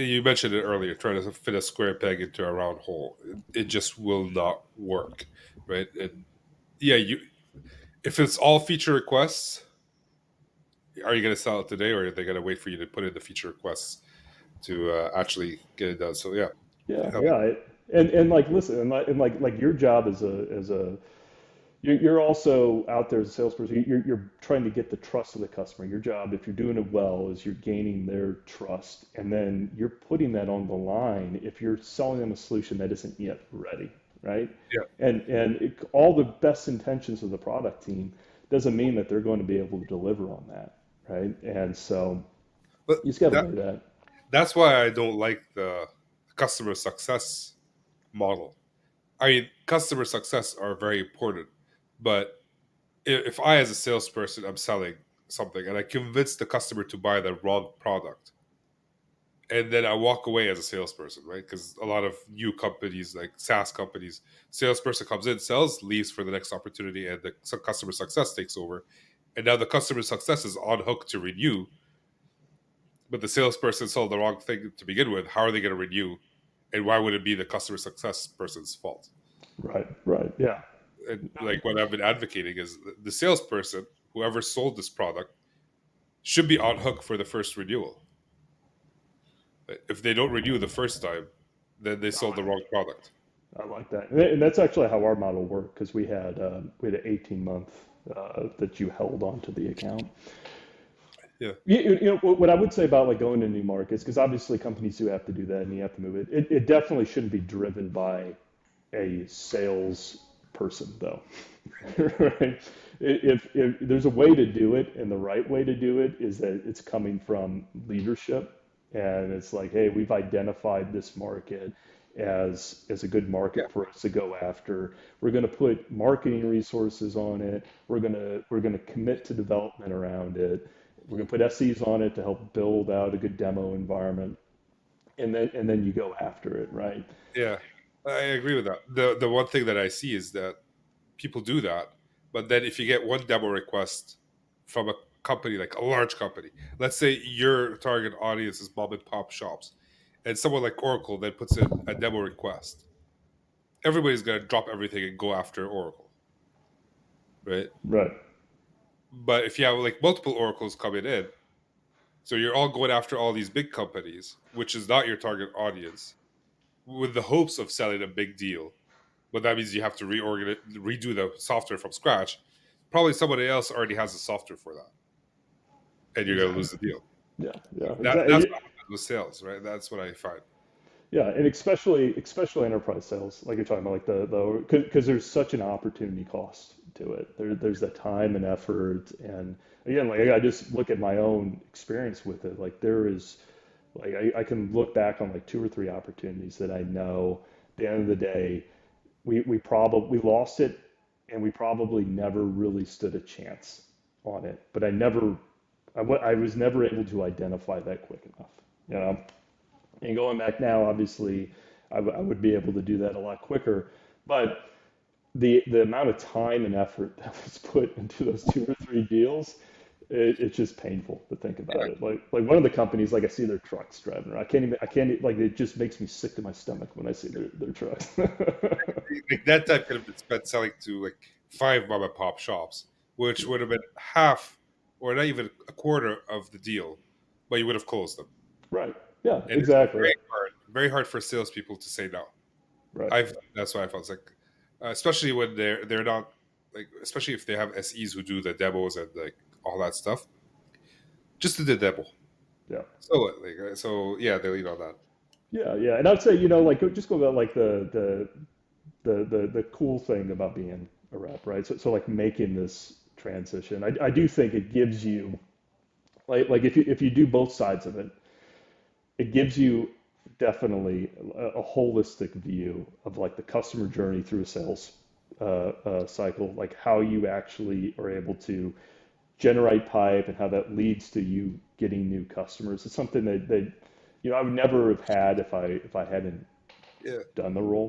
You mentioned it earlier, trying to fit a square peg into a round hole. It just will not work, right? And yeah, you if it's all feature requests, are you going to sell it today, or are they going to wait for you to put in the feature requests to actually get it done? So yeah, Yeah, um, yeah. And like listen, and like your job as a you're also out there as a salesperson. You're trying to get the trust of the customer. Your job, if you're doing it well, is you're gaining their trust, and then you're putting that on the line if you're selling them a solution that isn't yet ready, right? yeah, And all the best intentions of the product team doesn't mean that they're going to be able to deliver on that, right? And so but you just got to that weigh that. that's why I don't like the customer success model. I mean, customer success are very important, but if I, as a salesperson, I'm selling something and I convince the customer to buy the wrong product, and then I walk away as a salesperson, right? Because a lot of new companies, like SaaS companies, salesperson comes in, sells, leaves for the next opportunity, and the customer success takes over. And now the customer success is on hook to renew, but the salesperson sold the wrong thing to begin with. How are they going to renew? And why would it be the customer success person's fault? Right, right, yeah. And like what I've been advocating is the salesperson, whoever sold this product, should be on hook for the first renewal. If they don't renew the first time, then they sold the wrong product. I like that, and that's actually how our model worked because we had an 18 month that you held onto the account. Yeah, You know what I would say about like going to new markets, because obviously companies do have to do that and you have to move it. It definitely shouldn't be driven by a sales person though, right? If there's a way to do it, and the right way to do it is that it's coming from leadership, and it's like, hey, we've identified this market as a good yeah, market for us to go after. We're going to put marketing resources on it. We're going to commit to development around it. We're going to put SEs on it to help build out a good demo environment, and then you go after it, right? yeah. I agree with that. The one thing that I see is that people do that, but then if you get one demo request from a company, like a large company, let's say your target audience is mom and pop shops, and someone like Oracle then puts in a demo request, everybody's gonna drop everything and go after Oracle, right? Right. But if you have like multiple Oracles coming in, so you're all going after all these big companies, which is not your target audience, with the hopes of selling a big deal. But that means you have to reorganize, redo the software from scratch. Probably somebody else already has the software for that, and you're going to Exactly. lose the deal. Yeah, yeah, That's exactly. what happens with sales, right? That's what I find. Yeah, and especially enterprise sales, like you're talking about, like the because there's such an opportunity cost to it. There's the time and effort, and again, like I just look at my own experience with it. Like there is, like I can look back on like two or three opportunities that I know at the end of the day we probably lost it, and we probably never really stood a chance on it. But I was never able to identify that quick enough, you know. And going back now, obviously, I would be able to do that a lot quicker. But the amount of time and effort that was put into those two or three deals, it's just painful to think Yeah, about it. Like one of the companies, like I see their trucks driving around. I can't even, like it just makes me sick to my stomach when I see their trucks. like that time could have been spent selling to like five mom and pop shops, which would have been half or not even a quarter of the deal, but you would have closed them. Right. Yeah, And it's exactly. very hard for salespeople to say no. Right. I've That's why I felt like, especially when they're not like, especially if they have SEs who do the demos and like all that stuff, just do the demo. Yeah. So so yeah, they lean on that. Yeah, yeah. And I'd say, like just go about like the cool thing about being a rep, right? So like making this transition. I do think it gives you like if you do both sides of it, it gives you definitely a holistic view of like the customer journey through a sales cycle, like how you actually are able to generate pipe and how that leads to you getting new customers. It's something that I would never have had if I hadn't Yeah. done the role.